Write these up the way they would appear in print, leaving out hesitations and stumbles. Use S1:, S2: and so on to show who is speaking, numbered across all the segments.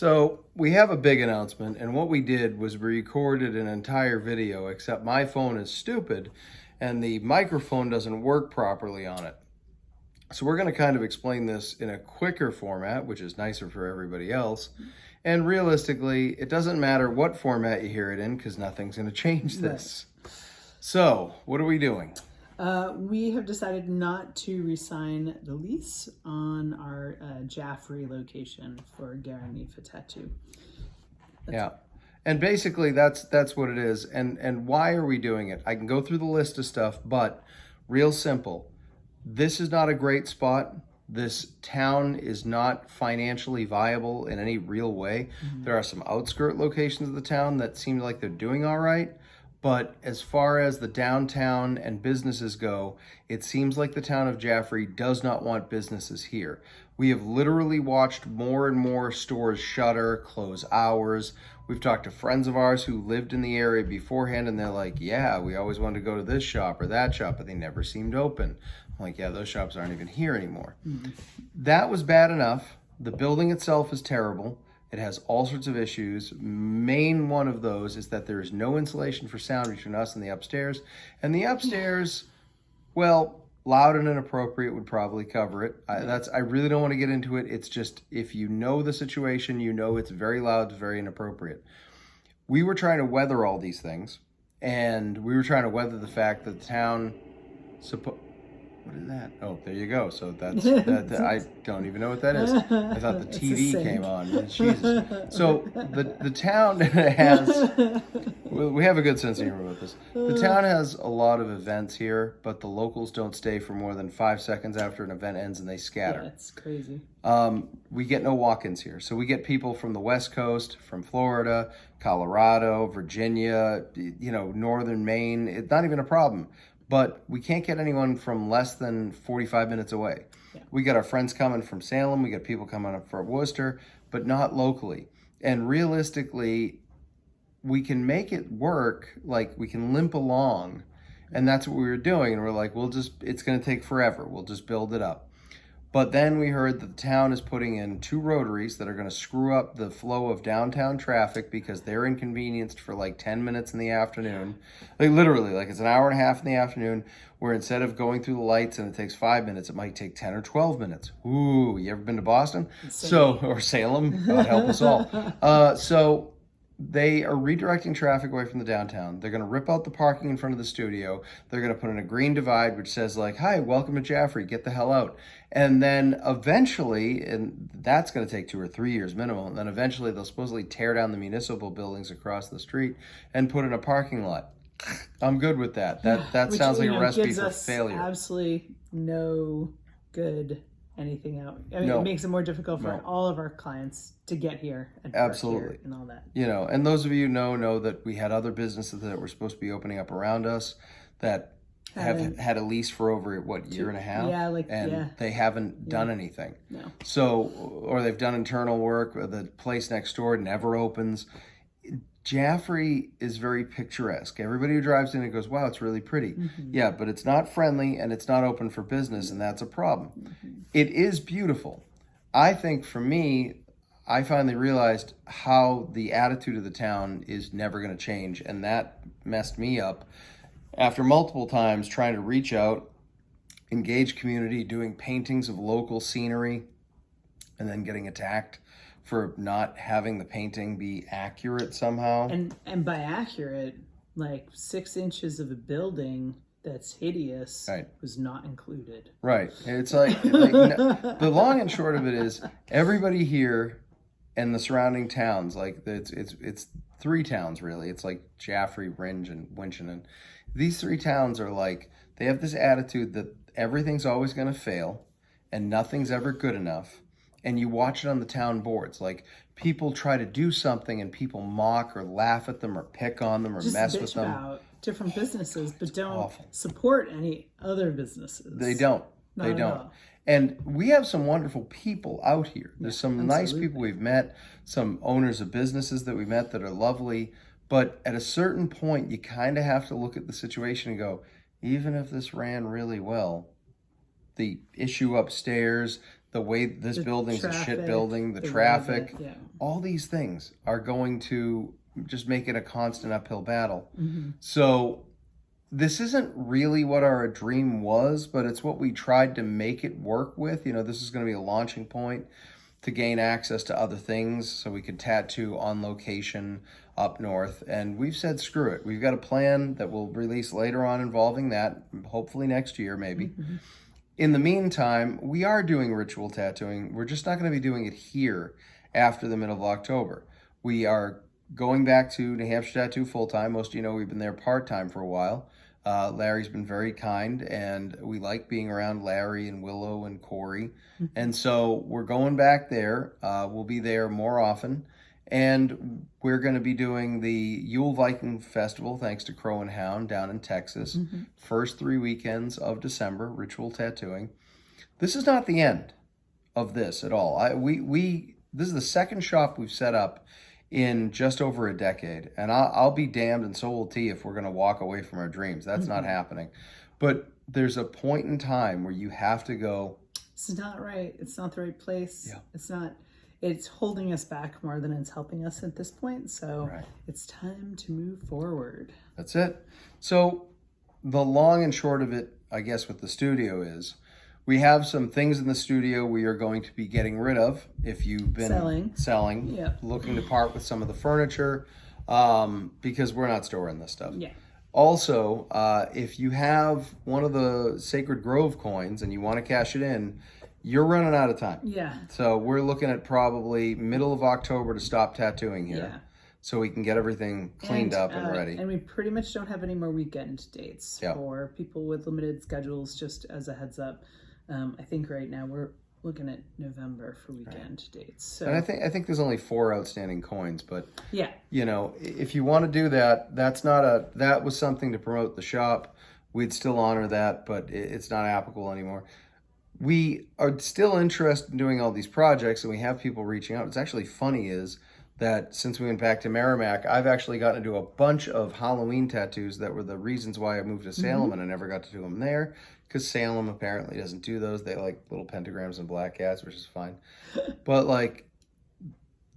S1: So we have a big announcement, and what we did was we recorded an entire video, except my phone is stupid and the microphone doesn't work properly on it. So we're going to kind of explain this in a quicker format, which is nicer for everybody else. And realistically, it doesn't matter what format you hear it in because nothing's going to change this. Right. So what are we doing?
S2: We have decided not to re-sign the lease on our Jaffrey location for Garanifa Tattoo.
S1: Yeah. And basically that's what it is. And why are we doing it? I can go through the list of stuff, but real simple. This is not a great spot. This town is not financially viable in any real way. Mm-hmm. There are some outskirt locations of the town that seem like they're doing all right. But as far as the downtown and businesses go, it seems like the town of Jaffrey does not want businesses here. We have literally watched more and more stores shutter, close hours. We've talked to friends of ours who lived in the area beforehand, and they're like, yeah, we always wanted to go to this shop or that shop, but they never seemed open. I'm like, yeah, those shops aren't even here anymore. Mm-hmm. That was bad enough. The building itself is terrible. It has all sorts of issues. Main one of those is that there is no insulation for sound between us and the upstairs. And the upstairs, well, loud and inappropriate would probably cover it. I really don't want to get into it. It's just, if you know the situation, you know it's very loud, it's very inappropriate. We were trying to weather all these things, and we were trying to weather the fact that the town what is that? Oh, there you go. So that's that. I don't even know what that is. I thought the TV came on. Jesus. So the town has. We have a good sense of humor about this. The town has a lot of events here, but the locals don't stay for more than 5 seconds after an event ends, and they scatter.
S2: Yeah, that's crazy.
S1: We get no walk-ins here, so we get people from the West Coast, from Florida, Colorado, Virginia, northern Maine. It's not even a problem. But we can't get anyone from less than 45 minutes away. Yeah. We got our friends coming from Salem. We got people coming up from Worcester, but not locally. And realistically, we can make it work. Like, we can limp along. And that's what we were doing. And we're like, it's going to take forever. We'll just build it up. But then we heard that the town is putting in 2 rotaries that are going to screw up the flow of downtown traffic because they're inconvenienced for like 10 minutes in the afternoon. Like, literally, like, it's an hour and a half in the afternoon, where instead of going through the lights and it takes 5 minutes, it might take 10 or 12 minutes. Ooh, you ever been to Boston? Or Salem? God help us all. So they are redirecting traffic away from the downtown. They're going to rip out the parking in front of the studio. They're going to put in a green divide which says, like, hi, welcome to Jaffrey, get the hell out. And then eventually, and that's going to take 2 or 3 years minimum, and then eventually they'll supposedly tear down the municipal buildings across the street and put in a parking lot. I'm good with that. That sounds like a recipe for failure.
S2: Absolutely no good anything out. I mean, It makes it more difficult for all of our clients to get here and
S1: absolutely
S2: here and all that.
S1: And those of you know that we had other businesses that were supposed to be opening up around us that have had a lease for over year and a half.
S2: Yeah,
S1: they haven't done anything.
S2: No.
S1: So, or they've done internal work. Or the place next door never opens. Jaffrey is very picturesque. Everybody who drives in it goes, wow, it's really pretty. Mm-hmm. Yeah, but it's not friendly and it's not open for business, and that's a problem. Mm-hmm. It is beautiful. I think for me, I finally realized how the attitude of the town is never going to change, and that messed me up. After multiple times trying to reach out, engage community, doing paintings of local scenery, and then getting attacked for not having the painting be accurate somehow.
S2: And by accurate, like 6 inches of a building that's hideous was not included.
S1: Right. It's like the long and short of it is, everybody here and the surrounding towns, like it's 3 towns really. It's like Jaffrey, Rindge, and Winchton. These 3 towns are like, they have this attitude that everything's always going to fail and nothing's ever good enough. And you watch it on the town boards. Like, people try to do something and people mock or laugh at them or pick on them or
S2: just
S1: mess
S2: bitch
S1: with them.
S2: About different businesses, but don't support any other businesses.
S1: They don't. They don't. And we have some wonderful people out here. There's some nice people we've met, some owners of businesses that we met that are lovely. But at a certain point, you kind of have to look at the situation and go, even if this ran really well, the issue upstairs, the way this
S2: The
S1: building's a shit
S2: traffic,
S1: building, the
S2: the
S1: traffic,
S2: yeah.
S1: all these things are going to just make it a constant uphill battle.
S2: Mm-hmm.
S1: So this isn't really what our dream was, but it's what we tried to make it work with. You know, this is going to be a launching point to gain access to other things so we could tattoo on location up north. And we've said, screw it. We've got a plan that we'll release later on involving that, hopefully next year, maybe.
S2: Mm-hmm.
S1: In the meantime, we are doing ritual tattooing. We're just not going to be doing it here after the middle of October. We are going back to New Hampshire Tattoo full-time. Most of you know we've been there part-time for a while. Larry's been very kind, and we like being around Larry and Willow and Corey. And so we're going back there. We'll be there more often. And we're going to be doing the Yule Viking Festival, thanks to Crow and Hound, down in Texas.
S2: Mm-hmm.
S1: First 3 weekends of December, ritual tattooing. This is not the end of this at all. This is the second shop we've set up in just over a decade. And I'll be damned, and so will T, if we're going to walk away from our dreams. That's not happening. But there's a point in time where you have to go,
S2: It's not right. It's not the right place.
S1: Yeah.
S2: It's holding us back more than it's helping us at this point. So
S1: Right.
S2: It's time to move forward.
S1: That's it. So the long and short of it, I guess, with the studio is we have some things in the studio we are going to be getting rid of if you've been selling,
S2: Yeah.
S1: looking to part with some of the furniture, because we're not storing this stuff.
S2: Yeah.
S1: Also, if you have one of the Sacred Grove coins and you want to cash it in, you're running out of time.
S2: Yeah.
S1: So we're looking at probably middle of October to stop tattooing here.
S2: Yeah.
S1: So we can get everything cleaned up and ready.
S2: And we pretty much don't have any more weekend dates for people with limited schedules, just as a heads up. I think right now we're looking at November for weekend dates. So
S1: And I think there's only 4 outstanding coins, but
S2: yeah.
S1: you know, if you want to do that, that was something to promote the shop. We'd still honor that, but it's not applicable anymore. We are still interested in doing all these projects, and we have people reaching out. What's actually funny is that since we went back to Merrimack, I've actually gotten to do a bunch of Halloween tattoos that were the reasons why I moved to Salem, and I never got to do them there because Salem apparently doesn't do those. They like little pentagrams and black cats, which is fine. But like,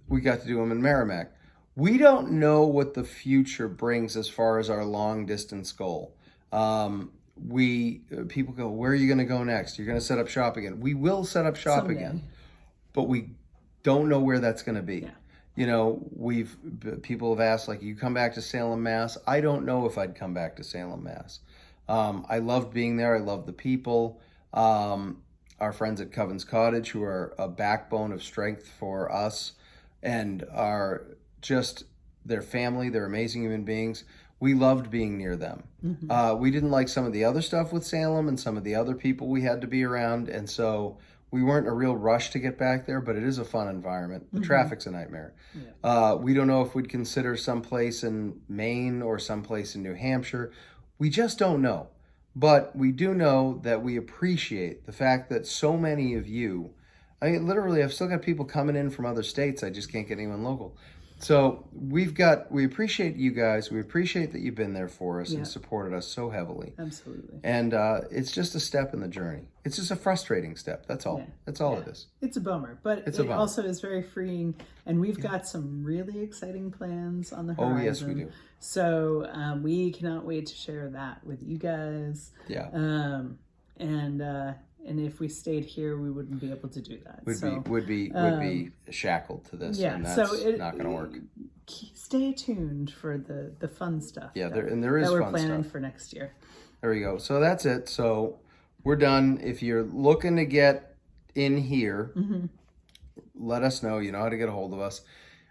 S1: we got to do them in Merrimack. We don't know what the future brings as far as our long distance goal. People go, where are you going to go next? You're going to set up shop again. We will set up shop
S2: Someday.
S1: again, but we don't know where that's going to be.
S2: Yeah.
S1: You know, people have asked, like, you come back to Salem, Mass. I don't know if I'd come back to Salem, Mass. I loved being there. I love the people. Our friends at Coven's Cottage, who are a backbone of strength for us and are just their family. They're amazing human beings. We loved being near them. We didn't like some of the other stuff with Salem and some of the other people we had to be around. And so we weren't in a real rush to get back there, but it is a fun environment. The traffic's a nightmare. Yeah. We don't know if we'd consider someplace in Maine or someplace in New Hampshire. We just don't know. But we do know that we appreciate the fact that so many of you, I mean, literally, I've still got people coming in from other states. I just can't get anyone local. So we appreciate you guys. We appreciate that you've been there for us and supported us so heavily.
S2: Absolutely.
S1: And it's just a step in the journey. It's just a frustrating step. That's all.
S2: Yeah.
S1: That's all it is.
S2: It's a bummer, but it also is very freeing. And we've got some really exciting plans on the horizon.
S1: Oh, yes, we do.
S2: So we cannot wait to share that with you guys.
S1: Yeah.
S2: And if we stayed here, we wouldn't be able to do that.
S1: Would be shackled to this, and that's not going to work.
S2: Stay tuned for the fun stuff.
S1: Yeah, there is
S2: that we're
S1: fun
S2: planning
S1: stuff
S2: for next year.
S1: There we go. So that's it. So we're done. If you're looking to get in here, let us know. You know how to get a hold of us.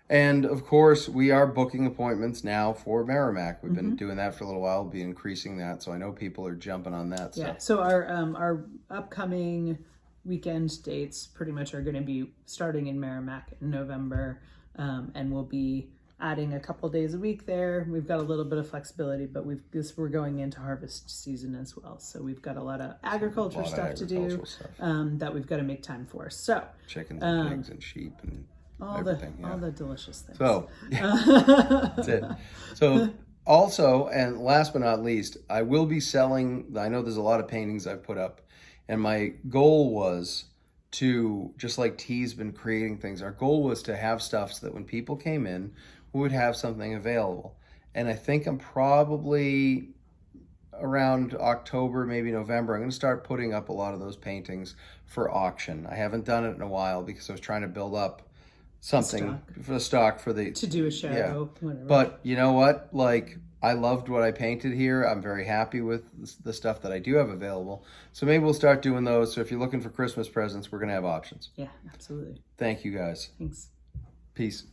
S1: And of course, we are booking appointments now for Merrimack. We've been doing that for a little while. We'll be increasing that, so I know people are jumping on that.
S2: Yeah. So our upcoming weekend dates pretty much are going to be starting in Merrimack in November, and we'll be adding a couple days a week there. We've got a little bit of flexibility, but we're going into harvest season as well, so we've got a lot of agriculture stuff to do that we've got to make time for. So
S1: chickens and pigs and sheep and
S2: all the delicious things.
S1: So that's it. So also, and last but not least, I will be selling. I know there's a lot of paintings I've put up, and my goal was to, just like T's been creating things, our goal was to have stuff so that when people came in, we would have something available. And I think I'm probably around October, maybe November, I'm going to start putting up a lot of those paintings for auction. I haven't done it in a while because I was trying to build up something for the stock for the
S2: To do a show,
S1: yeah.
S2: whatever.
S1: But you know what? Like, I loved what I painted here. I'm very happy with the stuff that I do have available. So maybe we'll start doing those. So if you're looking for Christmas presents, we're going to have options.
S2: Yeah, absolutely.
S1: Thank you guys.
S2: Thanks.
S1: Peace.